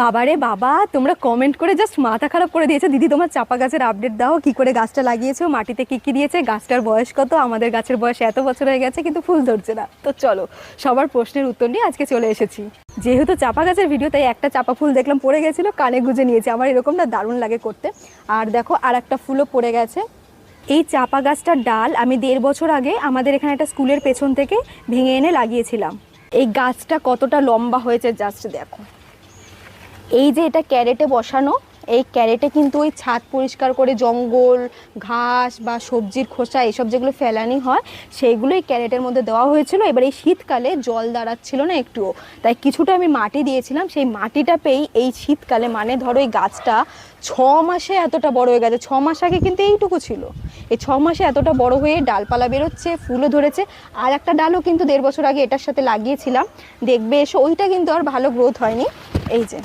বাবারে বাবা, তোমরা কমেন্ট করে জাস্ট মাথা খারাপ করে দিয়েছে। দিদি তোমার চাপা গাছের আপডেট দাও, কি করে গাছটা লাগিয়েছো, মাটিতে কি কি দিয়েছে, গাছটার বয়স কত। আমাদের গাছের বয়স এত বছর হয়ে গেছে কিন্তু ফুল ধরছে না। তো চলো সবার প্রশ্নের উত্তর নিয়ে আজকে চলে এসেছি। যেহেতু চাপা গাছের ভিডিও, তাই একটা চাপা ফুল দেখলাম পড়ে গেছিলো, কানে গুঁজে নিয়েছি। আমার এরকম না দারুণ লাগে করতে। আর দেখো আর একটা ফুলও পড়ে গেছে। এই চাপা গাছটার ডাল আমি 1.5 বছর আগে আমাদের এখানে একটা স্কুলের পেছন থেকে ভেঙে এনে লাগিয়েছিলাম। এই গাছটা কতটা লম্বা হয়েছে জাস্ট দেখো। এই যে এটা ক্যারেটে বসানো, এই ক্যারেটে কিন্তু ওই ছাদ পরিষ্কার করে জঙ্গল ঘাস বা সবজির খোসা এসব যেগুলো ফেলানি হয় সেইগুলো এই ক্যারেটের মধ্যে দেওয়া হয়েছিল। এবার এই শীতকালে জল দাঁড়াচ্ছিল না একটুও, তাই কিছুটা আমি মাটি দিয়েছিলাম। সেই মাটিটা পেয়েই এই শীতকালে, মানে ধরো এই গাছটা 6 মাসে এতটা বড় হয়ে গেছে। 6 মাস আগে কিন্তু এইটুকু ছিল, এই 6 মাসে এতটা বড় হয়ে ডালপালা বেরোচ্ছে, ফুলও ধরেছে। আর একটা ডালও কিন্তু 1.5 বছর আগে এটার সাথে লাগিয়েছিলাম, দেখবে এসো, ওইটা কিন্তু আর ভালো গ্রোথ হয়নি। এই যে